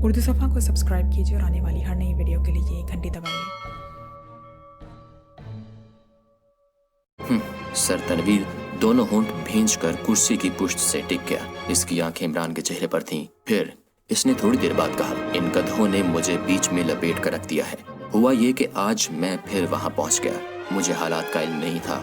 उर्दू सफ़ा को सब्सक्राइब कीजिए और आने वाली हर नई वीडियो के लिए घंटी दबाइए। सर तनवीर दोनों होंठ भींचकर कुर्सी की पुष्ट से टिक गया। इसकी आंखें इमरान के चेहरे पर थीं। फिर इसने थोड़ी देर बाद कहा, इन गधों ने मुझे बीच में लपेट कर रख दिया है। हुआ ये कि आज मैं फिर वहां पहुंच गया। मुझे हालात का इल्म नहीं था।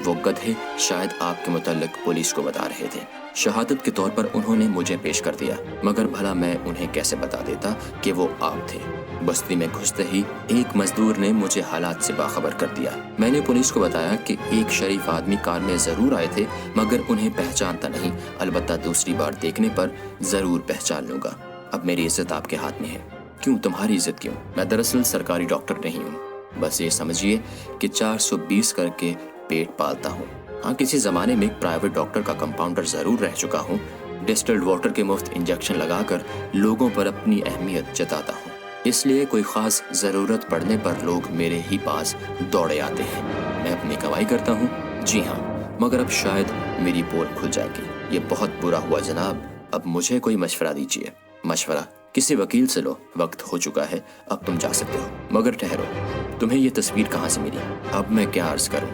वो गधे शायद आपके मुताल्लिक पुलिस को बता रहे थे। शहादत के तौर पर उन्होंने मुझे पेश कर दिया, मगर भला मैं उन्हें कैसे बता देता कि वो आप थे। बस्ती में घुसते ही एक मजदूर ने मुझे हालात से बाखबर कर दिया। मैंने पुलिस को बताया कि एक शरीफ आदमी कार में जरूर आए थे, मगर उन्हें पहचानता नहीं। अलबत्ता दूसरी बार देखने पर जरूर पहचान लूंगा। अब मेरी इज्जत आपके हाथ में है। क्यों, तुम्हारी इज्जत क्यों? मैं दरअसल सरकारी डॉक्टर नहीं हूँ। बस ये समझिए कि 420 करके पेट पालता हूँ। हाँ, किसी जमाने में एक प्राइवेट डॉक्टर का कंपाउंडर जरूर रह चुका हूँ। डिस्टिल्ड वाटर के मुफ्त इंजेक्शन लगाकर लोगों पर अपनी अहमियत जताता हूँ। इसलिए कोई खास जरूरत पड़ने पर लोग मेरे ही पास दौड़े आते हैं। मैं अपनी कमाई करता हूँ, जी हाँ, मगर अब शायद मेरी पोल खुल जाएगी। ये बहुत बुरा हुआ जनाब। अब मुझे कोई मशवरा दीजिए। मशवरा किसी वकील से लो। वक्त हो चुका है, अब तुम जा सकते हो। मगर ठहरो, तुम्हें ये तस्वीर कहाँ से मिली? अब मैं क्या अर्ज करूं?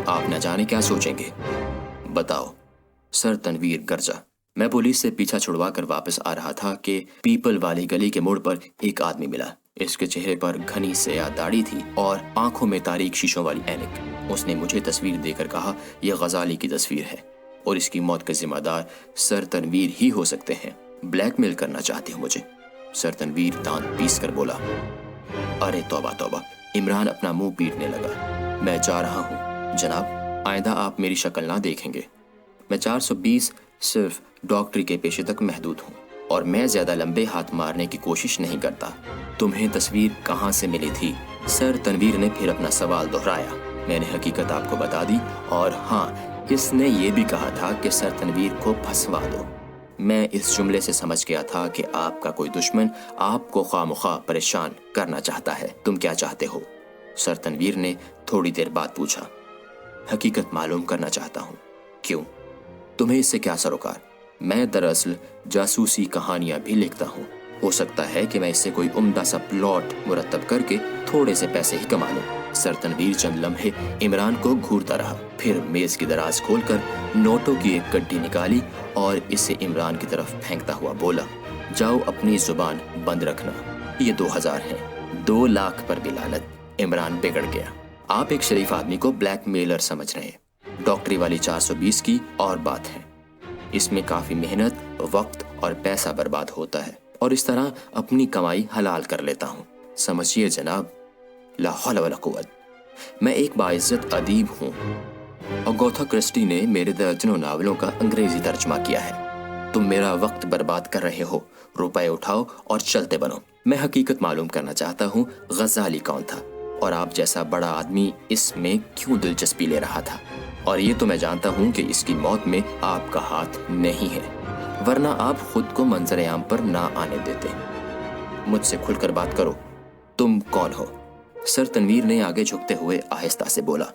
आप न जाने क्या सोचेंगे। बताओ। सर तनवीर गरजा। मैं पुलिस से पीछा छुड़वा कर वापस आ रहा था कि पीपल वाली गली के मोड़ पर एक आदमी मिला। इसके चेहरे पर घनी सयाह दाढ़ी थी और आंखों में तारीक शीशों वाली ऐनक। उसने मुझे तस्वीर देकर कहा, यह गजाली की तस्वीर है और इसकी मौत के जिम्मेदार सर तनवीर ही हो सकते हैं। ब्लैकमेल करना चाहते हो मुझे? सर तनवीर दांत पीस कर बोला। अरे तौबा तौबा। इमरान अपना मुंह पीटने लगा। मैं जा रहा हूँ जनाब, आइंदा आप मेरी शक्ल ना देखेंगे। मैं 420 सिर्फ डॉक्टरी के पेशे तक महदूद हूँ और मैं ज्यादा लंबे हाथ मारने की कोशिश नहीं करता। तुम्हें तस्वीर कहाँ से मिली थी? सर तनवीर ने फिर अपना सवाल दोहराया। मैंने हकीकत आपको बता दी और हाँ, इसने ये भी कहा था कि सर तनवीर को फंसवा दो। मैं इस जुमले से समझ गया था कि आपका कोई दुश्मन आपको खामखा परेशान करना चाहता है। तुम क्या चाहते हो? सर तनवीर ने थोड़ी देर बाद पूछा। हकीकत मालूम करना चाहता हूँ। क्यों? तुम्हें इससे क्या सरोकार? मैं दरअसल जासूसी कहानियां भी लिखता हूँ। हो सकता है कि मैं इससे कोई उम्दा सा प्लॉट मुरतब करके थोड़े से पैसे ही कमा लूं। सर तनवीर चंद लम्हे इमरान को घूरता रहा, फिर मेज की दराज खोलकर नोटों की एक गड्डी निकाली और इसे इमरान की तरफ फेंकता हुआ बोला, जाओ अपनी जुबान बंद रखना। ये 2000 है, 2 लाख पर भी लानत। इमरान बिगड़ गया। आप एक शरीफ आदमी को ब्लैकमेलर समझ रहे हैं। डॉक्टरी वाली 420 की और बात है। इसमें काफी मेहनत, वक्त और पैसा बर्बाद होता है और इस तरह अपनी कमाई हलाल कर लेता हूँ। समझिए जनाब, ला हौला वला कुव्वत। मैं एक बाइज्जत अदीब हूँ। अगाथा क्रिस्टी ने मेरे दर्जनों नावलों का अंग्रेजी तर्जमा किया है। तुम मेरा वक्त बर्बाद कर रहे हो। रुपए उठाओ और चलते बनो। मैं हकीकत मालूम करना चाहता हूँ, गजाली कौन था और आप जैसा बड़ा आदमी इसमें क्यों दिलचस्पी ले रहा था। और ये तो मैं जानता हूँ कि इसकी मौत में आपका हाथ नहीं है, वरना आप खुद को मंजर आम पर ना आने देते। मुझसे खुलकर बात करो। तुम कौन हो? सर तनवीर ने आगे झुकते हुए आहिस्ता से बोला,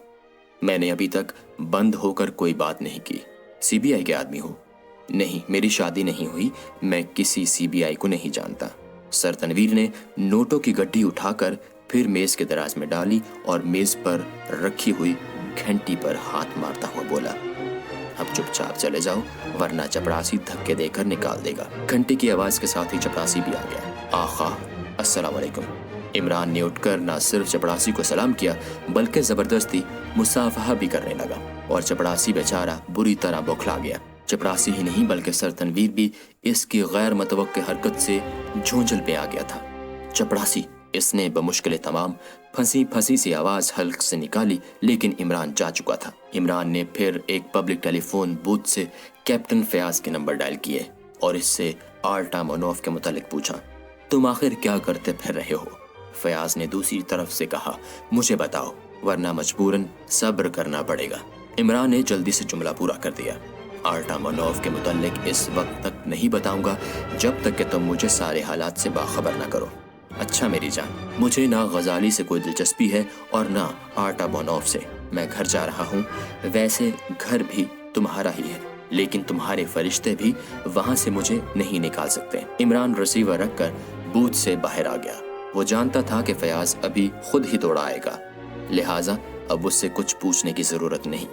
मैंने अभी तक बंद होकर कोई बात नहीं की। सीबीआई के आदमी हो? नहीं, मेरी शादी नहीं हुई। मैं किसी सीबीआई को नहीं जानता। सर तनवीर ने नोटों की गड्डी उठाकर फिर मेज के दराज में डाली और मेज पर रखी हुई घंटी पर हाथ मारता हुआ बोला, अब चुपचाप चले जाओ, वरना चपरासी धक्के देकर निकाल देगा। घंटी की आवाज के साथ ही चपरासी भी आ गया। आखा, अस्सलाम वालेकुम। इमरान ने उठकर न सिर्फ चपरासी को सलाम किया, बल्कि जबरदस्ती मुसाफहा भी करने लगा और चपरासी बेचारा बुरी तरह बौखला गया। चपरासी ही नहीं बल्कि सर तनवीर भी इसकी गैर मुतवक्के हरकत से झुंझल पे आ गया था। चपरासी, इसने बमुश्किल तमाम फंसी फंसी सी आवाज हल्क से निकाली, लेकिन इमरान जा चुका था। इमरान ने फिर एक पब्लिक टेलीफोन बूथ से कैप्टन फयाज के नंबर डायल किए और इससे आर्टामोनोव के मुतालिक पूछा, तुम आखिर क्या करते फिर रहे हो? फयाज ने दूसरी तरफ से कहा, मुझे बताओ, वरना मजबूरन सब्र करना पड़ेगा। इमरान ने जल्दी से जुमला पूरा कर दिया, आर्टामोनोव के मुतालिक इस वक्त तक नहीं बताऊंगा जब तक कि तुम मुझे सारे हालात से बाखबर ना करो। अच्छा मेरी जान, मुझे ना गजाली से कोई दिलचस्पी है और ना आर्टामोनोव से। मैं घर जा रहा हूँ। वैसे घर भी तुम्हारा ही है, लेकिन तुम्हारे फरिश्ते भी वहां से मुझे नहीं निकाल सकते। इमरान रिसीवर रखकर बूथ से बाहर आ गया। वो जानता था कि फयाज अभी खुद ही दौड़ा आएगा, लिहाजा अब उससे कुछ पूछने की जरूरत नहीं।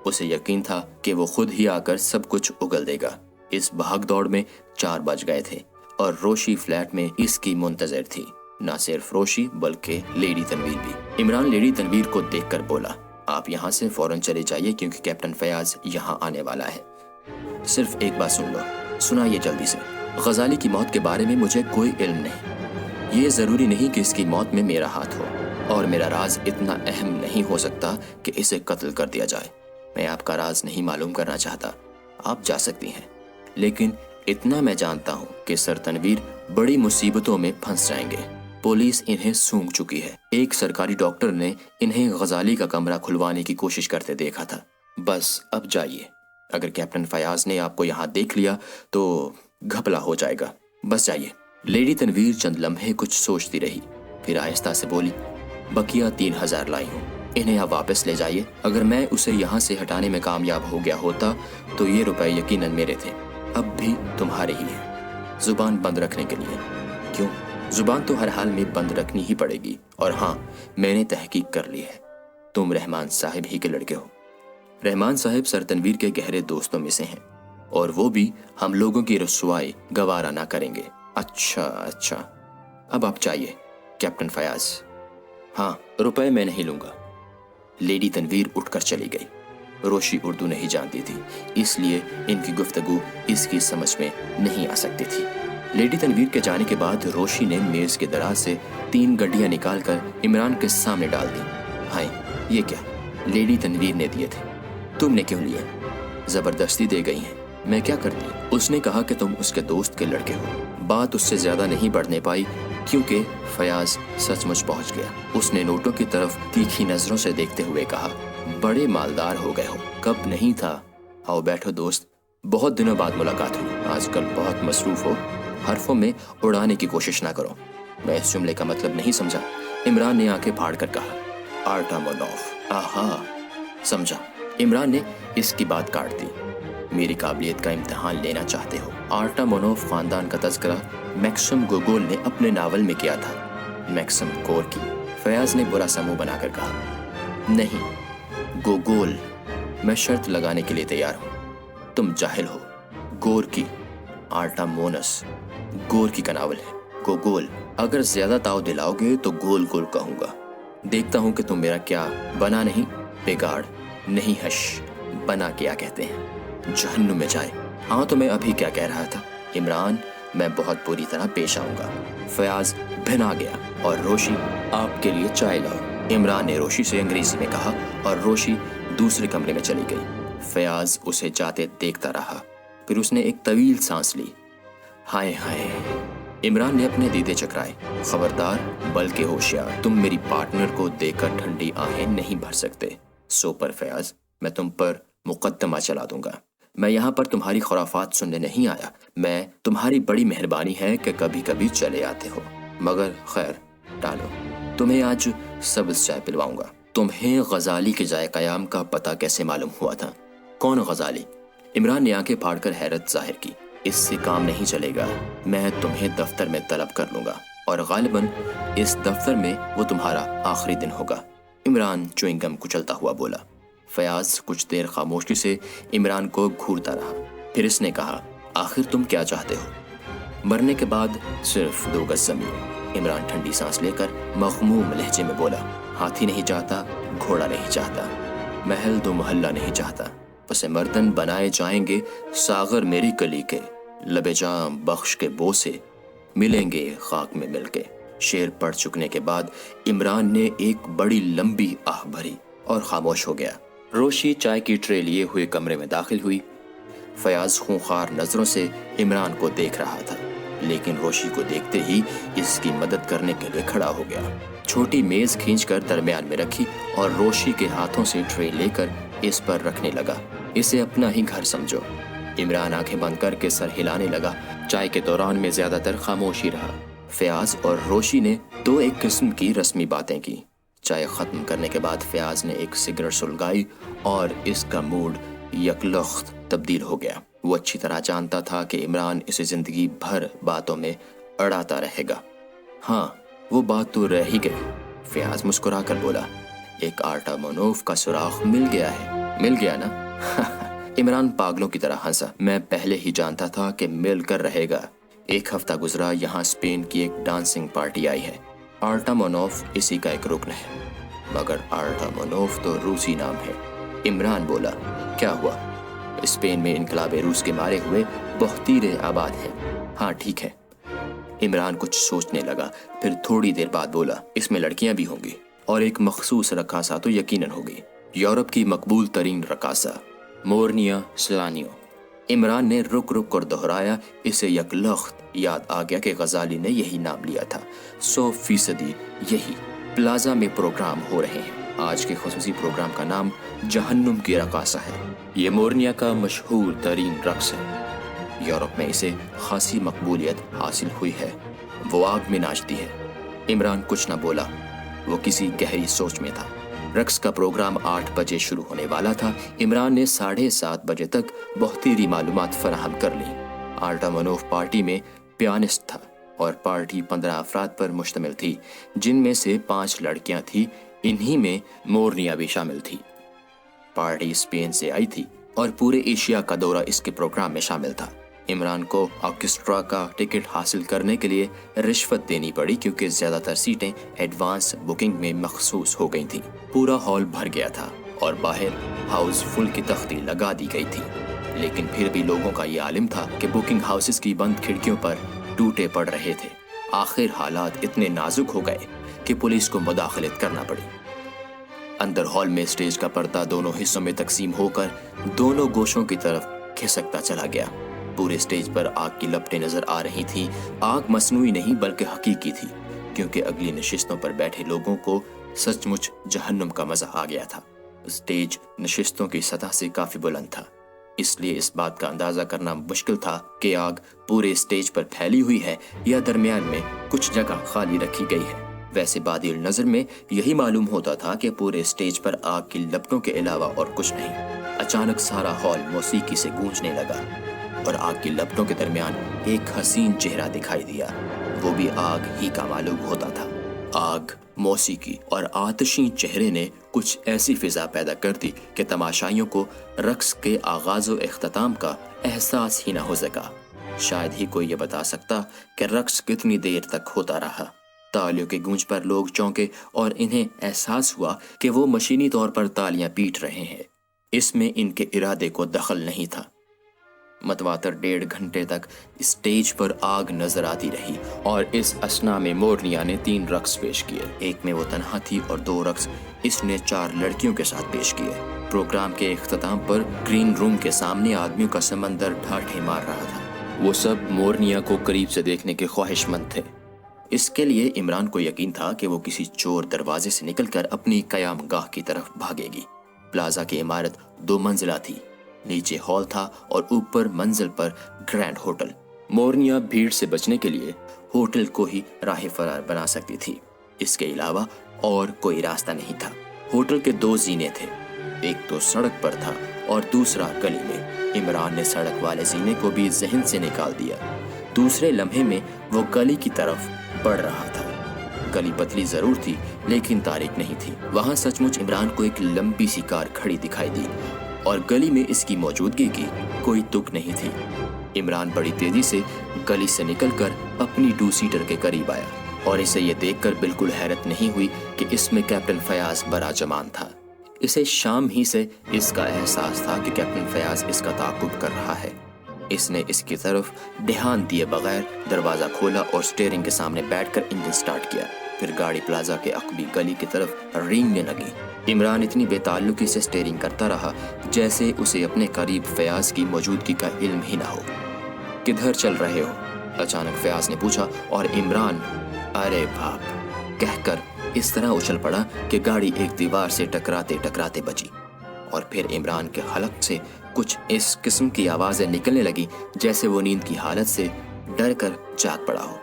उसे यकीन था कि वो खुद ही आकर सब कुछ उगल देगा। इस भाग दौड़ में 4 बज गए थे और रोशी फ्लैट में इसकी मुंतजर थी। ना सिर्फ रोशी बल्कि लेडी तनवीर भी। इमरान लेडी तनवीर को देखकर बोला, आप यहाँ से फौरन चले जाइए क्योंकि कैप्टन फयाज यहाँ आने वाला है। सिर्फ एक बात सुन लो, सुनाइए जल्दी से। गजाली की मौत के बारे में मुझे कोई इल्म नहीं। ये ज़रूरी नहीं कि इसकी मौत में मेरा हाथ हो, और मेरा राज इतना अहम नहीं हो सकता कि इसे कत्ल कर दिया जाए। मैं आपका राज नहीं मालूम करना चाहता, आप जा सकती हैं, लेकिन इतना मैं जानता हूँ कि सर तनवीर बड़ी मुसीबतों में फंस जाएंगे। पुलिस इन्हें सूंघ चुकी है। एक सरकारी डॉक्टर ने इन्हें गजाली का कमरा खुलवाने की कोशिश करते देखा था। बस अब जाइए, अगर कैप्टन फयाज ने आपको यहाँ देख लिया तो घपला हो जाएगा। बस जाइए। लेडी तनवीर चंद लम्हे कुछ सोचती रही, फिर आहिस्ता से बोली, बकिया 3000 लाई हूँ, इन्हें आप वापस ले जाइए। अगर मैं उसे यहाँ से हटाने में कामयाब हो गया होता तो ये रुपए यकीनन मेरे थे, अब भी तुम्हारे ही हैं। जुबान बंद रखने के लिए। क्यों? जुबान तो हर हाल में बंद रखनी ही पड़ेगी। और हाँ, मैंने तहकीक कर ली है, तुम रहमान साहब ही के लड़के हो। रहमान साहब सर तनवीर के गहरे दोस्तों में से हैं, और वो भी हम लोगों की रसवाई गवारा ना करेंगे। अच्छा, अब आप चाहिए कैप्टन फयाज। हाँ, रुपए मैं नहीं लूंगा। लेडी तनवीर उठकर चली गई। रोशी उर्दू नहीं जानती थी, इसलिए इनकी गुफ्तगू इसकी समझ में नहीं आ सकती थी। लेडी तनवीर के जाने के बाद रोशी ने मेज के दराज से 3 गड्डियां निकालकर इमरान के सामने डाल दी। हाय, ये क्या? लेडी तनवीर ने दिए थे, तुमने क्यों लिए? जबरदस्ती दे गई हैं, मैं क्या करती? उसने कहा कि तुम उसके दोस्त के लड़के हो। बात उससे ज्यादा नहीं बढ़ने पाई क्योंकि फयाज सचमुच पहुंच गया। उसने नोटों की तरफ तीखी नजरों से देखते हुए कहा, बड़े मालदार हो गए हो, कब नहीं था। आओ बैठो दोस्त, बहुत दिनों बाद मुलाकात हुई। आजकल बहुत मसरूफ हो, हरफों में उड़ाने की कोशिश ना करो। मैं इस जुमले का मतलब नहीं समझा। इमरान ने आंखें फाड़ कर कहा, आर्टामोनोफ। आहा, समझा। इमरान ने इसकी बात काट दी। मेरी काबिलियत का इम्तिहान लेना चाहते हो? आर्टामोनोफ खानदान का तज़किरा मैक्सिम गोगोल ने अपने नावल में किया था। Maxim Gorky? फयाज ने बुरा सा मुंह बनाकर कहा, नहीं, गोगोल। मैं शर्त लगाने के लिए तैयार हूँ, तुम जाहिल हो। गोर्की, आर्टामोनस गोर्की का नावल है। गोगोल, अगर ज्यादा ताव दिलाओगे तो गोल गोल कहूंगा। देखता हूँ कि तुम मेरा क्या बना नहीं बिगाड़ नहीं हश बना क्या कहते हैं, जहन्नुम में जाए। हाँ, तो मैं अभी क्या कह रहा था? इमरान, मैं बहुत बुरी तरह पेश आऊंगा। फयाज भिना गया और रोशी, आपके लिए चाय लाओ। इमरान ने रोशी से अंग्रेजी में कहा और रोशी दूसरे कमरे में चली गई। फयाज उसे जाते देखता रहा, फिर उसने एक तवील सांस ली। हाय हाय, इमरान ने अपने दीदे चकराए। खबरदार, बल्कि होशियार, तुम मेरी पार्टनर को देखकर ठंडी आहें नहीं भर सकते। सो पर फयाज, मैं तुम पर मुकद्दमा चला दूंगा। मैं यहाँ पर तुम्हारी खुराफात सुनने नहीं आया। मैं तुम्हारी बड़ी मेहरबानी है कि कभी कभी चले आते हो, मगर खैर टालो। तुम्हें आज सब्ज़ चाय पिलवाऊंगा। तुम्हें गजाली के जाए कयाम का पता कैसे मालूम हुआ था? कौन गजाली? इमरान ने आंखें फाड़कर हैरत जाहिर की। इससे काम नहीं चलेगा, मैं तुम्हें दफ्तर में तलब कर लूंगा और गालिबन इस दफ्तर में वो तुम्हारा आखिरी दिन होगा। इमरान च्युइंगम कुचलता हुआ बोला। फयाज कुछ देर खामोशी से इमरान को घूरता रहा, फिर इसने कहा, आखिर तुम क्या चाहते हो? मरने के बाद सिर्फ 2 गज ज़मीन। इमरान ठंडी सांस लेकर मखमूम लहजे में बोला, हाथी नहीं चाहता, घोड़ा नहीं चाहता, महल दो मोहल्ला नहीं चाहता, पसे मर्दन बनाए जाएंगे सागर मेरी कली के, लबे जाम बख्श के बोसे मिलेंगे खाक में मिलके। शेर पढ़ चुकने के बाद इमरान ने एक बड़ी लंबी आह भरी और खामोश हो गया। रोशी चाय की ट्रे लिए हुए कमरे में दाखिल हुई। फयाज खूंखार नजरों से इमरान को देख रहा था, लेकिन रोशी को देखते ही इसकी मदद करने के लिए खड़ा हो गया। छोटी मेज खींचकर दरमियान में रखी और रोशी के हाथों से ट्रे लेकर इस पर रखने लगा। इसे अपना ही घर समझो। इमरान आंखें बंद करके सर हिलाने लगा। चाय के दौरान में ज्यादातर खामोशी रहा। फयाज और रोशी ने तो एक किस्म की रस्मी बातें की। चाय खत्म करने के बाद फयाज ने एक सिगरेट सुलगाई और इसका मूड यकलख्त तब्दील हो गया। वो अच्छी तरह जानता था कि इमरान इसे जिंदगी भर बातों में अड़ाता रहेगा। हाँ, वो बात तो रह ही गई। फयाज मुस्कुरा कर बोला, एक आर्टामोनोव का सुराख मिल गया है। मिल गया ना? इमरान पागलों की तरह हंसा। मैं पहले ही जानता था कि मिल कर रहेगा। एक हफ्ता गुजरा, यहाँ स्पेन की एक डांसिंग पार्टी आई है। आर्टामोनोव इसी का एक रुकन है, मगर आर्टामोनोव तो रूसी नाम है। इमरान बोला, क्या हुआ? स्पेन में इनकलाब रूस के मारे हुए बहुतीरे आबाद हैं। हाँ ठीक है। इमरान कुछ सोचने लगा, फिर थोड़ी देर बाद बोला, इसमें लड़कियां भी होंगी और एक मखसूस रकासा तो यकीनन होगी। यूरोप की मकबूल तरीन रकासा मोरनिया सलानियो। इमरान ने रुक रुक कर दोहराया। इसे यकलख्त याद आ गया कि गजाली ने यही नाम लिया था। 100% यही प्लाजा में प्रोग्राम हो रहे हैं। आज के खुसूसी प्रोग्राम का नाम जहन्नुम की रकासा है। ये मोरनिया का मशहूर तरीन रक्स है। यूरोप में इसे खासी मकबूलियत हासिल हुई है। वो आग में नाचती है। इमरान कुछ न बोला, वो किसी गहरी सोच में था। रक्स का प्रोग्राम 8 बजे शुरू होने वाला था। इमरान ने 7:30 बजे तक बहुतीरी मालूमात फराहम कर ली। आर्टामोनोव पार्टी में पियानिस्ट था और पार्टी 15 अफराद पर मुश्तमिल थी, जिनमें से 5 लड़कियां थी। इन्हीं में मोरनिया भी शामिल थी। पार्टी स्पेन से आई थी और पूरे एशिया का दौरा इसके प्रोग्राम में शामिल था। इमरान को ऑर्केस्ट्रा का टिकट हासिल करने के लिए रिश्वत देनी पड़ी, क्योंकि ज्यादातर सीटें एडवांस बुकिंग में मखसूस हो गई थीं। पूरा हॉल भर गया था और बाहर हाउस फुल की तख्ती लगा दी गई थी, लेकिन फिर भी लोगों का ये आलिम था कि बुकिंग हाउसेस की बंद खिड़कियों पर टूटे पड़ रहे थे। आखिर हालात इतने नाजुक हो गए कि पुलिस को मुदाखलत करना पड़ी। अंदर हॉल में स्टेज का पर्दा दोनों हिस्सों में तकसीम होकर दोनों गोशों की तरफ खिसकता चला गया। पूरे स्टेज पर आग की लपटें नजर आ रही थीं। आग मसनूई नहीं बल्कि हकीकी थी, क्योंकि अगली नशिस्तों पर बैठे लोगों को सचमुच जहन्नुम का मजा आ गया था। स्टेज नशिस्तों की सतह से काफी बुलंद था, इसलिए इस बात का अंदाजा करना मुश्किल था कि आग पूरे स्टेज पर फैली हुई है या दरमियान में कुछ जगह खाली रखी गई है। वैसे बादिल नजर में यही मालूम होता था कि पूरे स्टेज पर आग की लपटों के अलावा और कुछ नहीं। अचानक सारा हॉल मौसीकी से गूंजने लगा और आग की लपटों के दरमियान एक हसीन चेहरा दिखाई दिया। वो भी आग ही का मालूम होता था। आग, मौसीकी और आतिशी चेहरे ने कुछ ऐसी फिजा पैदा कर दी कि तमाशाइयों को रक्स के आगाज व इख्तिताम का एहसास ही न हो सका। शायद ही कोई ये बता सकता कि रक्स कितनी देर तक होता रहा। तालियों की गूंज पर लोग चौंके और इन्हें एहसास हुआ कि वो मशीनी तौर पर तालियां पीट रहे हैं। इसमें इनके इरादे को दखल नहीं था। मतवातर 1.5 घंटे तक स्टेज पर आग नजर आती रही और इस असना में मोरनिया ने 3 रक्स पेश किए। एक में वो तन्हा थी और 2 रक्स इसने 4 लड़कियों के साथ पेश किए। प्रोग्राम के इख्तिताम पर ग्रीन रूम के सामने आदमियों का समंदर ठाठे मार रहा था। वो सब मोरनिया को करीब से देखने के ख्वाहिशमंद थे। इसके लिए इमरान को यकीन था कि वो किसी चोर दरवाजे से निकलकर अपनी कयामगाह की तरफ भागेगी। प्लाजा की इमारत 2 मंजिला थी। नीचे हॉल था और ऊपर मंजिल पर ग्रैंड होटल। मोरनिया भीड़ से बचने के लिए होटल को ही राह फरार बना सकती थी। इसके अलावा और कोई रास्ता नहीं था। होटल के 2 जीने थे, एक तो सड़क पर था और दूसरा गली में। इमरान ने सड़क वाले जीने को भी जहन से निकाल दिया। दूसरे लम्हे में वो गली की तरफ बढ़ रहा था। गली पतली जरूर थी लेकिन तारीक नहीं थी। वहां सचमुच इमरान को एक लंबी सी कार खड़ी दिखाई दी और गली में इसकी मौजूदगी की कोई तुक नहीं थी। इमरान बड़ी तेजी से गली से निकलकर अपनी 2 सीटर के करीब आया और इसे ये देखकर बिल्कुल हैरत नहीं हुई कि इसमें कैप्टन फयाज बराजमान था। इसे शाम ही से इसका एहसास था कि कैप्टन फयाज इसका ताक़ुब कर रहा है। इसने इसकी तरफ ध्यान दिए बगैर दरवाजा खोला और स्टीयरिंग के सामने बैठकर इंजन स्टार्ट किया। फिर गाड़ी प्लाजा के अकबी गली की तरफ रेंगने लगी। इमरान इतनी बेताल्लुकी से स्टीयरिंग करता रहा जैसे उसे अपने करीब फयाज की मौजूदगी का इल्म ही ना हो। किधर चल रहे हो? अचानक फयाज ने पूछा और इमरान अरे बाप कहकर इस तरह उछल पड़ा कि गाड़ी एक दीवार से टकराते टकराते बची और फिर इमरान के हलक से कुछ इस किस्म की आवाजें निकलने लगी जैसे वो नींद की हालत से डर कर जाग पड़ा हो।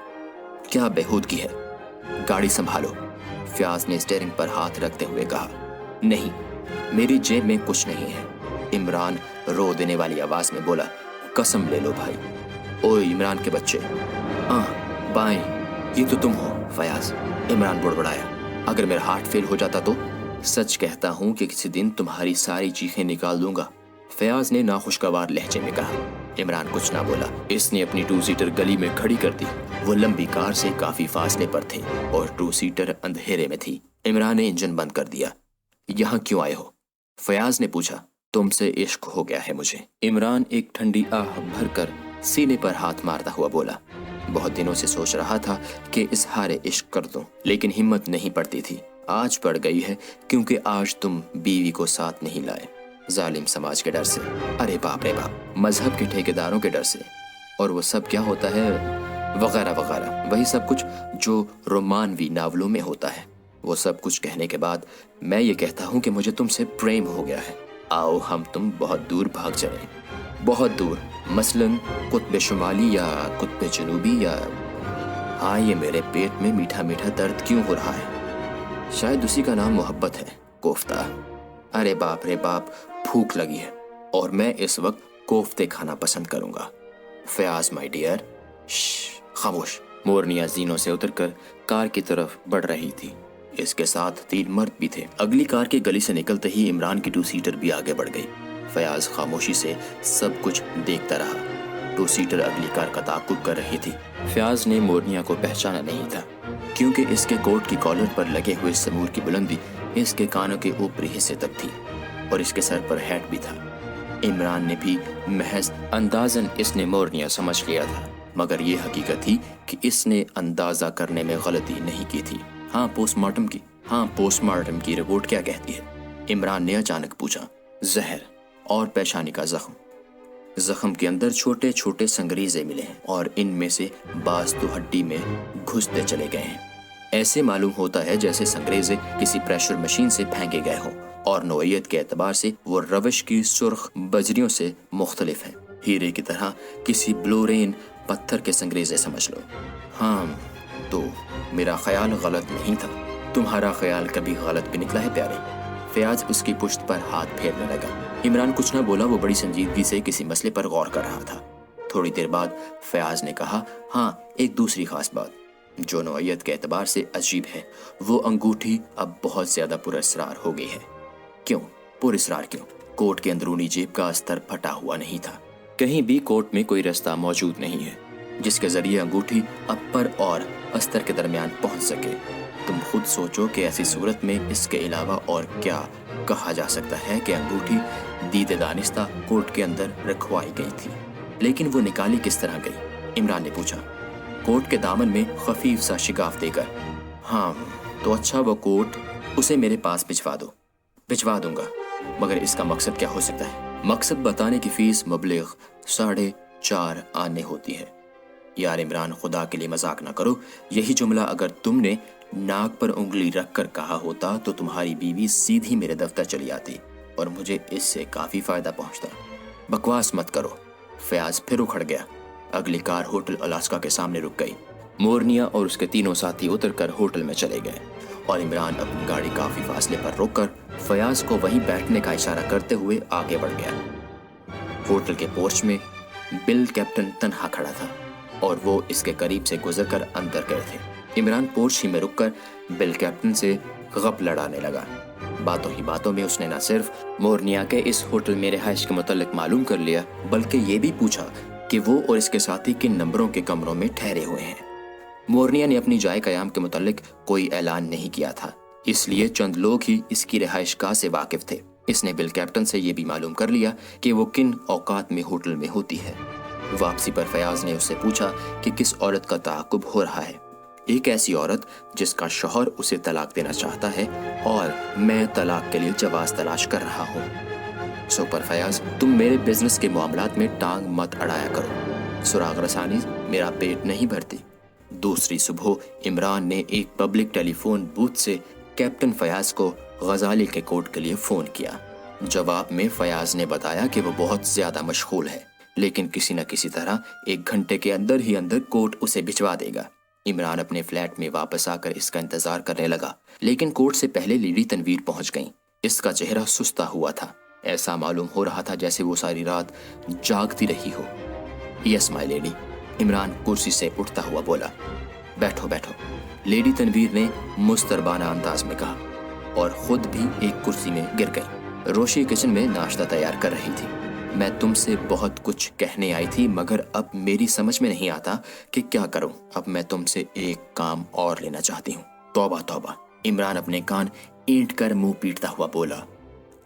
क्या बेहूदगी है, गाड़ी संभालो, फयाज ने स्टीयरिंग पर हाथ रखते हुए कहा। नहीं, मेरी जेब में कुछ नहीं है, इमरान रो देने वाली आवाज में बोला। कसम ले लो भाई। ओए इमरान के बच्चे, बाएं, ये तो तुम हो फयाज, इमरान बुड़बड़ाया। अगर मेरा हार्ट फेल हो जाता तो? सच कहता हूँ कि किसी दिन तुम्हारी सारी चीखें निकाल दूंगा, फयाज ने नाखुशगवार लहजे में कहा। इमरान कुछ ना बोला। इसने अपनी 2 सीटर गली में खड़ी कर दी। वो लंबी कार से काफी फासले पर थे और 2 सीटर अंधेरे में थी। इमरान ने इंजन बंद कर दिया। यहाँ क्यों आए हो? फयाज ने पूछा। तुमसे इश्क हो गया है मुझे। इमरान एक ठंडी आह भरकर सीने पर हाथ मारता हुआ बोला। बहुत दिनों से सोच रहा था कि इजहार इश्क कर दूं, लेकिन हिम्मत नहीं पड़ती थी। आज पड़ गई है, क्योंकि आज तुम बीवी को साथ नहीं लाए, जालिम समाज के डर से। अरे बाप रे बाप, मजहब के ठेकेदारों के डर से। और वो सब क्या होता है, वगैरह वगैरह, वही सब कुछ जो रोमानवी नावलों में होता है। वो सब कुछ कहने के बाद मैं ये कहता हूँ कि मुझे तुमसे प्रेम हो गया है। आओ हम तुम बहुत दूर भाग चलें, बहुत दूर, मसलन कुत्ब शुमाली या कुत्ब जनूबी या... हाँ, ये मेरे पेट में मीठा मीठा दर्द क्यों हो रहा है? शायद उसी का नाम मोहब्बत है, कोफ्ता। अरे बाप रे बाप, भूख लगी है और मैं इस वक्त कोफ्ते खाना पसंद करूंगा। Fayaz my dear. खामोश। मोरनिया जीनों से उतरकर कार की तरफ बढ़ रही थी। इसके साथ 3 मर्द भी थे। अगली कार की गली से निकलते ही इमरान की 2 सीटर भी आगे बढ़ गई। फयाज खामोशी से सब कुछ देखता रहा। 2 सीटर अगली कार का ताक़ुब कर रही थी। फयाज ने मोरनिया को पहचाना नहीं था, क्योंकि इसके कोट की कॉलर पर लगे हुए समूर की बुलंदी इसके कानों के ऊपरी हिस्से तक थी और इसके सर पर हैट भी था। इमरान ने भी महज अंदाजन इसने मोरनिया समझ लिया था, मगर ये हकीकत थी कि इसने अंदाजा करने में गलती नहीं की थी। हाँ, पोस्टमार्टम की रिपोर्ट क्या कहती है? इमरान ने अचानक पूछा। जहर और पेशानी का जख्म के अंदर छोटे छोटे संगरीजे मिले हैं और इनमें से बाज तो हड्डी में घुसते चले गए हैं। ऐसे मालूम होता है जैसे संगरेजे किसी प्रेशर मशीन से फेंके गए हों, और नौइयत के एतबार से वो रविश की सुर्ख बजरियों से मुख्तलिफ है। हीरे की तरह किसी ब्लोरेन पत्थर के संगरेजे समझ लो। हाँ, तो मेरा ख्याल गलत नहीं था। तुम्हारा ख्याल कभी गलत भी निकला है प्यारे? फयाज उसकी पुश्त पर हाथ फेरने लगा। इमरान कुछ न बोला। वो बड़ी संजीदगी से किसी मसले पर गौर कर रहा था। थोड़ी देर बाद फयाज ने कहा, हाँ, एक दूसरी खास बात जो नौइयत के एतबार से अजीब है, वो अंगूठी अब बहुत ज्यादा पुरअसरार हो गई है। क्यों पुरअसरार क्यों? कोट के अंदरूनी जेब का अस्तर फटा हुआ नहीं था। कहीं भी कोट में कोई रास्ता मौजूद नहीं है जिसके जरिए अंगूठी अपर और अस्तर के दरमियान पहुंच सके। तुम खुद सोचो कि ऐसी सूरत में इसके अलावा और क्या कहा जा सकता है कि अंगूठी दीदे दानिस्ता कोट के अंदर रखवाई गई थी। लेकिन वो निकाली किस तरह गई? इमरान ने पूछा। कोट के दामन में खफीफ सा शिकाफ देकर। हाँ, तो अच्छा, वो कोट उसे मेरे पास भिजवा दूंगा, मगर इसका मकसद क्या हो सकता है? मकसद बताने की फीस मुबलिग 4.5 आने होती है। यार इमरान, खुदा के लिए मजाक ना करो। यही जुमला अगर तुमने नाक पर उंगली रख कर कहा होता तो तुम्हारी बीवी सीधी मेरे दफ्तर चली आती और मुझे इससे काफी फायदा पहुंचता। बकवास मत करो। फयाज फिर उखड़ गया। अगली कार होटल अलास्का के सामने रुक गई। मोरनिया और उसके 3 साथी उतरकर होटल में चले गए और इमरान अपनी गाड़ी काफी फासले पर रोककर फयाज को वहीं बैठने का इशारा करते हुए आगे बढ़ गया। होटल के पोर्च में बिल कैप्टन तन्हा खड़ा था और वो इसके करीब से गुजरकर अंदर गए थे। इमरान पोर्च ही में रुककर बिल कैप्टन से गप लड़ाने लगा। बातों ही बातों में उसने न सिर्फ मोरनिया के इस होटल में रिहाइश के मुतल्लिक मालूम कर लिया, बल्कि ये भी पूछा कि वो और इसके साथी किन नंबरों के कमरों में ठहरे हुए हैं। मोरनिया ने अपनी जाए कयाम के मुतल्लिक कोई ऐलान नहीं किया था, इसलिए चंद लोग ही इसकी रिहाइशगाह से वाकिफ थे। इसने बिल कैप्टन से ये भी मालूम कर लिया कि वो किन औकात में होटल में होती है। वापसी पर फयाज ने उससे पूछा कि किस औरत का ताक़ुब हो रहा है। एक ऐसी औरत जिसका शौहर उसे तलाक देना चाहता है और मैं तलाक के लिए जवाज तलाश कर रहा हूँ। सो पर फयाज, तुम मेरे बिजनेस के मामलात में टांग मत अड़ाया करो। सुराग रसानी मेरा पेट नहीं भरती। दूसरी सुबह इमरान ने एक पब्लिक टेलीफोन बूथ से कैप्टन फयाज को गजाली के कोर्ट के लिए फ़ोन किया। जवाब में फयाज ने बताया कि वो बहुत ज़्यादा मशगूल है, लेकिन किसी न किसी तरह 1 घंटे के अंदर ही अंदर कोर्ट उसे भिजवा देगा। इमरान अपने फ्लैट में वापस आकर इसका इंतजार करने लगा, लेकिन कोर्ट से पहले लीडी तनवीर पहुंच गई। इसका चेहरा सुस्ता हुआ था। ऐसा मालूम हो रहा था जैसे वो सारी रात जागती रही हो। यस माय लेडी, इमरान कुर्सी से उठता हुआ बोला। बैठो बैठो, लेडी तनवीर ने मुस्तरबाना अंदाज में कहा और खुद भी एक कुर्सी में गिर गई। रोशी किचन में नाश्ता तैयार कर रही थी। मैं तुमसे बहुत कुछ कहने आई थी, मगर अब मेरी समझ में नहीं आता कि क्या करूं। अब मैं तुमसे एक काम और लेना चाहती हूँ। तौबा तौबा, इमरान अपने कान ईंट कर मुंह पीटता हुआ बोला।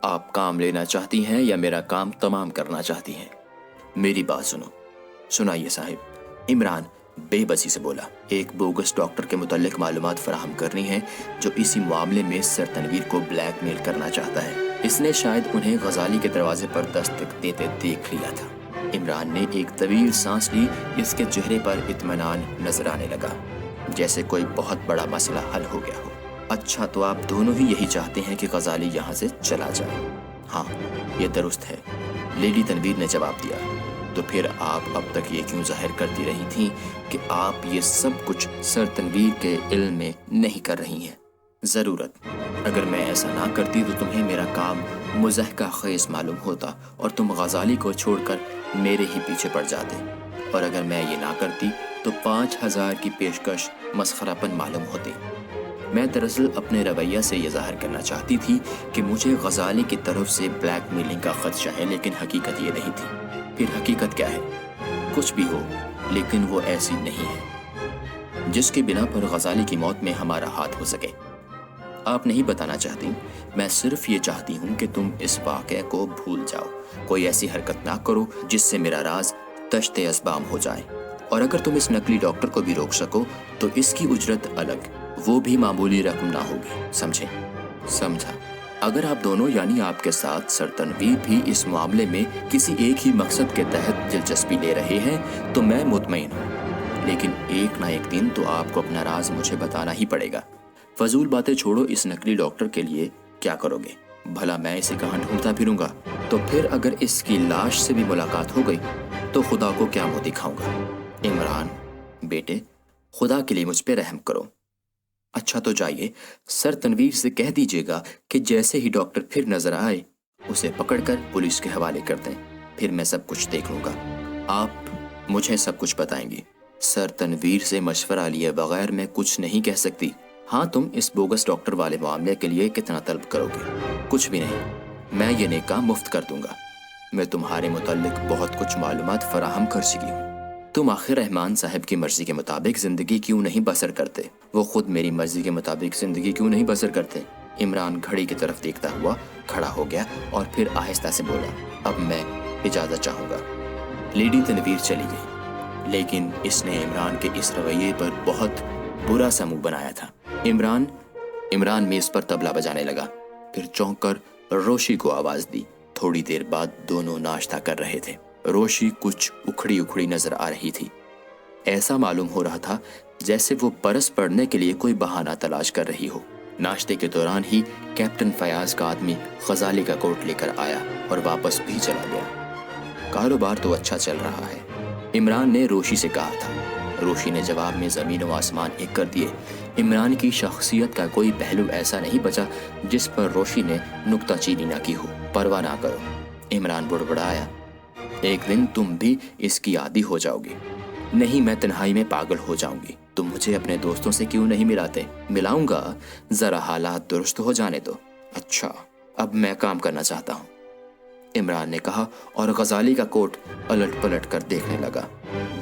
आप काम लेना चाहती हैं या मेरा काम तमाम करना चाहती हैं? मेरी बात सुनो। सुनाइए साहिब, इमरान बेबसी से बोला। एक बोगस डॉक्टर के मुतल्लिक मालूमात फराहम करनी है जो इसी मामले में सर तनवीर को ब्लैकमेल करना चाहता है। इसने शायद उन्हें गजाली के दरवाजे पर दस्तक देते देख लिया था। इमरान ने एक तवील सांस ली। इसके चेहरे पर इत्मीनान नजर आने लगा, जैसे कोई बहुत बड़ा मसला हल हो गया हो। अच्छा, तो आप दोनों ही यही चाहते हैं कि गजाली यहाँ से चला जाए? हाँ, ये दुरुस्त है, लेडी तनवीर ने जवाब दिया। तो फिर आप अब तक ये क्यों जाहिर करती रही थीं कि आप ये सब कुछ सर तनवीर के इल्म में नहीं कर रही हैं? ज़रूरत, अगर मैं ऐसा ना करती तो तुम्हें मेरा काम मुज़हका ख़ेज़ मालूम होता और तुम गजाली को छोड़कर मेरे ही पीछे पड़ जाते। और अगर मैं ये ना करती तो 5000 की पेशकश मसखरापन मालूम होती। मैं दरअसल अपने रवैया से ये ज़ाहिर करना चाहती थी कि मुझे गजाली की तरफ से ब्लैकमेलिंग का ख़दशा है, लेकिन हकीकत ये नहीं थी। फिर हकीकत क्या है? कुछ भी हो, लेकिन वो ऐसी नहीं है जिसके बिना पर गजाली की मौत में हमारा हाथ हो सके। आप नहीं बताना चाहती, मैं सिर्फ ये चाहती हूँ कि तुम इस वाक़े को भूल जाओ। कोई ऐसी हरकत ना करो जिससे मेरा राज तश्ते असबाम हो जाए। और अगर तुम इस नकली डॉक्टर को भी रोक सको तो इसकी उजरत अलग, वो भी मामूली रकम ना होगी। समझे? समझा। अगर आप दोनों यानी आपके साथ सर तनवीर भी इस मामले में किसी एक ही मकसद के तहत दिलचस्पी ले रहे हैं तो मैं मुतमईन हूँ, लेकिन एक ना एक दिन तो आपको अपना राज मुझे बताना ही पड़ेगा। फजूल बातें छोड़ो, इस नकली डॉक्टर के लिए क्या करोगे? भला मैं इसे कहाँ ढूंढता फिरूंगा? तो फिर अगर इसकी लाश से भी मुलाकात हो गई तो खुदा को क्या मुँह दिखाऊंगा? इमरान बेटे, खुदा के लिए मुझ पे रहम करो। अच्छा, तो जाइए, सर तनवीर से कह दीजिएगा कि जैसे ही डॉक्टर फिर नजर आए उसे पकड़कर पुलिस के हवाले कर दें। फिर मैं सब कुछ देख लूंगा। आप मुझे सब कुछ बताएंगी। सर तनवीर से मशवरा लिए बगैर मैं कुछ नहीं कह सकती। हाँ, तुम इस बोगस डॉक्टर वाले मामले के लिए कितना तलब करोगे? कुछ भी नहीं, मैं ये नेका मुफ्त कर दूंगा। मैं तुम्हारे मुतल्लिक बहुत कुछ मालूमात फराहम कर चुकी हूँ। तुम आखिर रहमान साहब की मर्जी के मुताबिक जिंदगी क्यों नहीं बसर करते? वो खुद मेरी मर्जी के मुताबिक जिंदगी क्यों नहीं बसर करते? इमरान घड़ी की तरफ देखता हुआ खड़ा हो गया और फिर आहिस्ता से बोला, अब मैं इजाज़त चाहूँगा। लेडी तनवीर चली गई, लेकिन इसने इमरान के इस रवैये पर बहुत बुरा सा मुंह बनाया था। इमरान मेज़ पर तबला बजाने लगा, फिर चौंक कर रोशी को आवाज़ दी। थोड़ी देर बाद दोनों नाश्ता कर रहे थे। रोशी कुछ उखड़ी उखड़ी नजर आ रही थी। ऐसा मालूम हो रहा था जैसे वो बरस पड़ने के लिए कोई बहाना तलाश कर रही हो। नाश्ते के दौरान ही कैप्टन फयाज का आदमी गजाली का कोट लेकर आया और वापस भी चला गया। कारोबार तो अच्छा चल रहा है, इमरान ने रोशी से कहा था। रोशी ने जवाब में ज़मीन व आसमान एक कर दिए। इमरान की शख्सियत का कोई पहलू ऐसा नहीं बचा जिस पर रोशी ने नुक्ताचीनी ना की हो। परवाह ना करो, इमरान बुड़बड़ाया, एक दिन तुम भी इसकी आदी हो जाओगी। नहीं, मैं तन्हाई में पागल हो जाऊंगी। तुम मुझे अपने दोस्तों से क्यों नहीं मिलाते? मिलाऊंगा, जरा हालात दुरुस्त हो जाने दो। अच्छा, अब मैं काम करना चाहता हूँ, इमरान ने कहा और गजाली का कोट अलट पलट कर देखने लगा।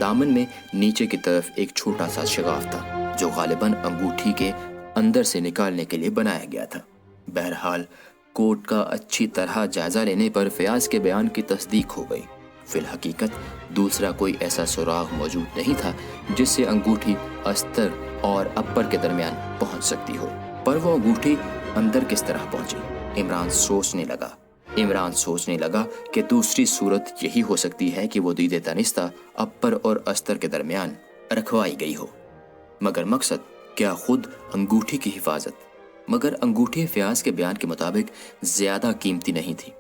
दामन में नीचे की तरफ एक छोटा सा शगाफ था जो गालिबन अंगूठी के अंदर से निकालने के लिए बनाया गया था। बहरहाल कोट का अच्छी तरह जायजा लेने पर फयाज के बयान की तस्दीक हो गई। फिल हकीकत दूसरा कोई ऐसा सुराग मौजूद नहीं था जिससे अंगूठी अस्तर और अपर के दरमियान पहुंच सकती हो। पर वो अंगूठी अंदर किस तरह पहुंची? इमरान सोचने लगा कि दूसरी सूरत यही हो सकती है कि वो दीदे तनिस्ता अपर और अस्तर के दरमियान रखवाई गई हो। मगर मकसद क्या खुद अंगूठी की हिफाजत? मगर अंगूठी फयाज के बयान के मुताबिक ज्यादा कीमती नहीं थी।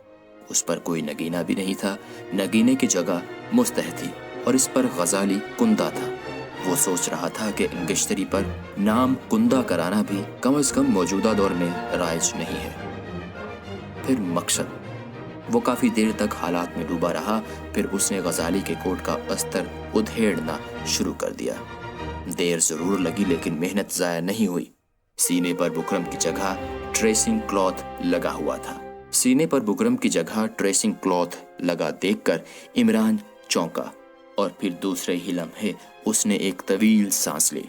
उस पर कोई नगीना भी नहीं था, नगीने की जगह मुस्तह थी और इस पर गजाली कुंदा था। वो सोच रहा था कि अंगश्तरी पर नाम कुंदा कराना भी कम से कम मौजूदा दौर में राइज नहीं है। फिर मकसद, वो काफ़ी देर तक हालात में डूबा रहा। फिर उसने गजाली के कोट का अस्तर उधेड़ना शुरू कर दिया। देर जरूर लगी लेकिन मेहनत ज़ाया नहीं हुई। सीने पर बुकरम की जगह ट्रेसिंग क्लॉथ लगा हुआ था। सीने पर बुकरम की जगह ट्रेसिंग क्लॉथ लगा देखकर इमरान चौंका और फिर दूसरे ही लम्हे उसने एक तवील सांस ली।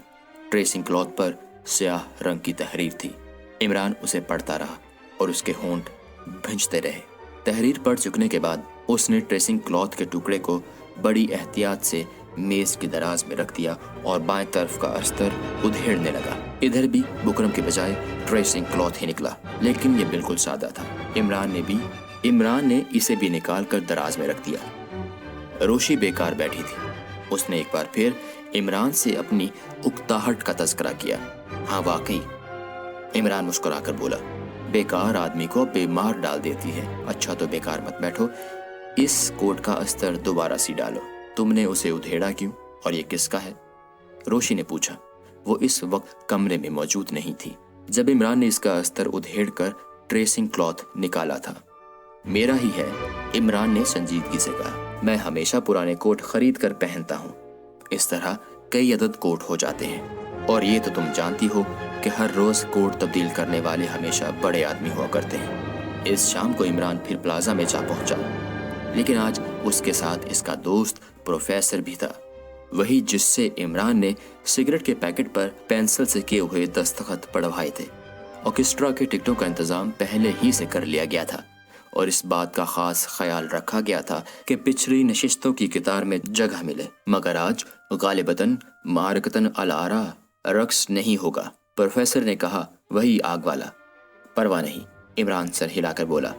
ट्रेसिंग क्लॉथ पर स्याह रंग की तहरीर थी। इमरान उसे पढ़ता रहा और उसके होंठ भिंचते रहे। तहरीर पढ़ चुकने के बाद उसने ट्रेसिंग क्लॉथ के टुकड़े को बड़ी एहतियात से मेज की दराज में रख दिया और बाएं तरफ का अस्तर उधेड़ने लगा। इधर भी बुकरम के बजाय ट्रेसिंग क्लॉथ ही निकला, लेकिन ये बिल्कुल सादा था। इमरान ने इसे भी निकाल कर दराज में रख दिया। रोशी बेकार बैठी थी। उसने एक बार फिर इमरान से अपनी उकताहट का तज़किरा किया। हाँ वाकई, इमरान मुस्कुराकर बोला, बेकार आदमी को बीमार डाल देती है। अच्छा तो बेकार मत बैठो, इस कोट का अस्तर दोबारा सी डालो। तुमने उसे उधेड़ा क्यों और ये किसका है? रोशी ने पूछा। वो इस वक्त कमरे में मौजूद नहीं थी जब इमरान ने इसका अस्तर उधेड़ कर ट्रेसिंग क्लॉथ निकाला था। मेरा ही है, इमरान ने संजीदगी से कहा। मैं हमेशा पुराने कोट खरीद कर पहनता हूँ। इस तरह कई अदद कोट हो जाते हैं और ये तो तुम जानती हो कि हर रोज कोट तब्दील करने वाले हमेशा बड़े आदमी हुआ करते हैं। इस शाम को इमरान फिर प्लाजा में जा पहुंचा, लेकिन आज उसके साथ इसका दोस्त प्रोफेसर भी था, वही जिससे इमरान ने सिगरेट के पैकेट पर पेंसिल से किए हुए दस्तखत पढ़वाए थे। ऑर्केस्ट्रा के टिकटों का इंतजाम पहले ही से कर लिया गया था और इस बात का खास ख्याल रखा गया था कि पिछली नशिस्तों की कतार में जगह मिले। मगर आज गालिबतन मारकतन अलारा रक्स नहीं होगा, प्रोफेसर ने कहा। वही आग वाला। परवाह नहीं, इमरान सर हिलाकर बोला।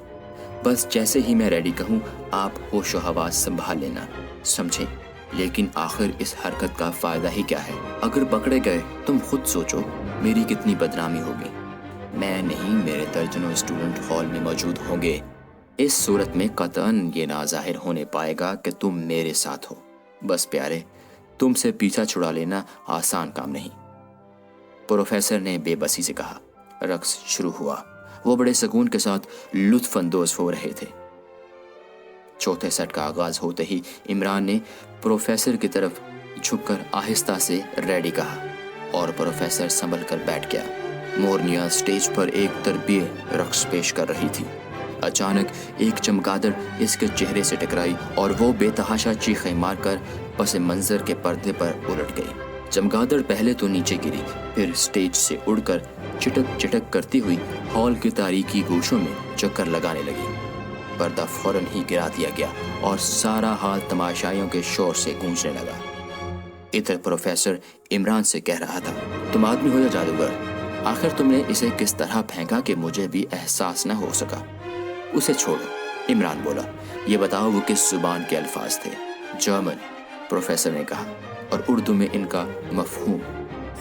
बस जैसे ही मैं रेडी कहूँ आप होशो हवास संभाल लेना, समझे? लेकिन आखिर इस हरकत का फायदा ही क्या है? अगर पकड़े गए तुम खुद सोचो मेरी कितनी बदनामी होगी। मैं नहीं, मेरे दर्जनों स्टूडेंट हॉल में मौजूद होंगे। इस सूरत में कतन ये ना जाहिर होने पाएगा कि तुम मेरे साथ हो। बस प्यारे, तुमसे पीछा छुड़ा लेना आसान काम नहीं, प्रोफेसर ने बेबसी से कहा। रक्स शुरू हुआ। वो बड़े सुकून के साथ लुत्फ अंदोज हो रहे थे। चौथे सेट का आगाज होते ही इमरान ने प्रोफेसर की तरफ झुककर आहिस्ता से रेडी कहा और प्रोफेसर संभल कर बैठ गया। मोरनिया स्टेज पर एक तरबिय रक्स पेश कर रही थी। अचानक एक चमगादड़ इसके चेहरे से टकराई और वो बेतहाशा चीखें मारकर पस मंजर के पर्दे पर उलट गई। चमगादड़ पहले तो नीचे गिरी, फिर स्टेज से उड़कर चिटक चिटक करती हुई हॉल की तारीकी गोशों में चक्कर लगाने लगी। पर्दा फौरन ही गिरा दिया गया और सारा हाल तमाशाइयों के शोर से गूंजने लगा। इधर प्रोफेसर इमरान से कह रहा था, तुम आदमी हो या जादूगर? आखिर तुमने इसे किस तरह फेंका कि मुझे भी एहसास न हो सका? उसे छोड़ो, इमरान बोला। ये बताओ वो किस जुबान के अल्फाज थे? जर्मन, प्रोफेसर ने कहा, और उर्दू में इनका मफहूम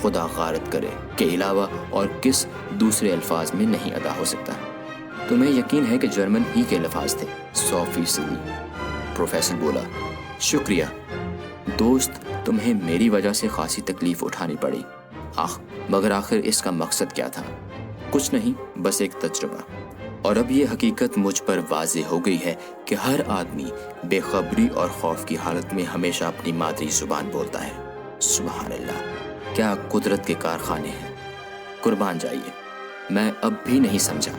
खुदा गारत करे के अलावा और किस दूसरे अल्फाज में नहीं अदा हो सकता। तुम्हें यकीन है कि जर्मन ही के अल्फाज थे? 100%, प्रोफेसर बोला। शुक्रिया दोस्त, तुम्हें मेरी वजह से खासी तकलीफ उठानी पड़ी। मगर आखिर इसका मकसद क्या था? कुछ नहीं, बस एक तजुर्बा। और अब ये हकीकत मुझ पर वाज़ेह हो गई है कि हर आदमी बेखबरी और खौफ की हालत में हमेशा अपनी मादरी जुबान बोलता है। सुभान अल्लाह, क्या कुदरत के कारखाने हैं। कुर्बान जाइए, मैं अब भी नहीं समझा।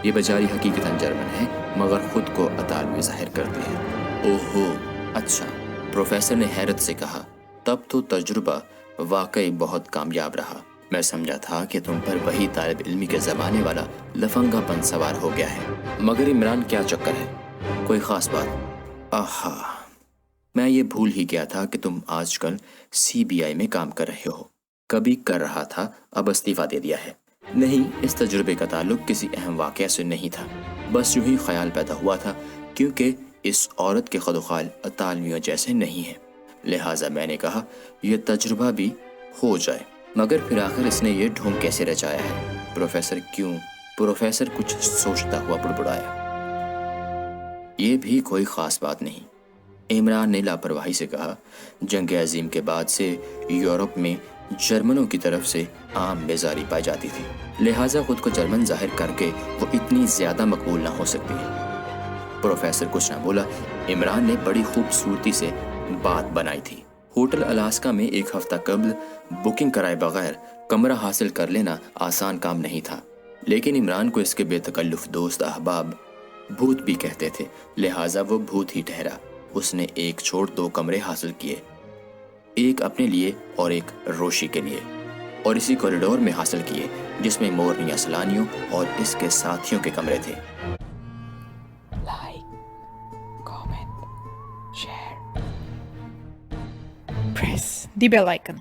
ये बेचारी हकीकतन जर्मन है मगर खुद को अतालवी जाहिर करती है। ओहो अच्छा, प्रोफेसर ने हैरत से कहा। तब तो तजुर्बा वाकई बहुत कामयाब रहा। मैं समझा था कि तुम पर वही तालिब इल्मी के ज़माने वाला लफंगापन सवार हो गया है। मगर इमरान क्या चक्कर है? कोई ख़ास बात? आहा, मैं ये भूल ही गया था कि तुम आजकल CBI में काम कर रहे हो। कभी कर रहा था, अब इस्तीफ़ा दे दिया है। नहीं, इस तजुर्बे का ताल्लुक किसी अहम वाक़या से नहीं था, बस यूं ही ख्याल पैदा हुआ था क्योंकि इस औरत के खदोखाल अतालवियों जैसे नहीं है। लिहाजा मैंने कहा यह तजुर्बा भी हो जाए। मगर फिर आखिर इसने ये ढोंग कैसे रचाया है? प्रोफेसर क्यों? प्रोफेसर कुछ सोचता हुआ बुड़बुड़ाया। ये भी कोई ख़ास बात नहीं, इमरान ने लापरवाही से कहा। जंग अजीम के बाद से यूरोप में जर्मनों की तरफ से आम बेजारी पाई जाती थी, लिहाजा खुद को जर्मन जाहिर करके वो इतनी ज़्यादा मकबूल ना हो सकती। प्रोफेसर कुछ ना बोला। इमरान ने बड़ी खूबसूरती से बात बनाई थी। ہوٹل الاسکا میں ایک ہفتہ قبل بکنگ کرائے بغیر کمرہ حاصل کر لینا آسان کام نہیں تھا، لیکن عمران کو اس کے بے تکلف دوست احباب بھوت بھی کہتے تھے، لہٰذا وہ بھوت ہی ٹھہرا۔ اس نے ایک چھوڑ 2 کمرے حاصل کیے، ایک اپنے لیے اور ایک روشی کے لیے، اور اسی کوریڈور میں حاصل کیے جس میں مورنیا سلانیوں اور اس کے ساتھیوں کے کمرے تھے۔ لائک، کامنٹ، شیئر، پریس دی بیل آئکن۔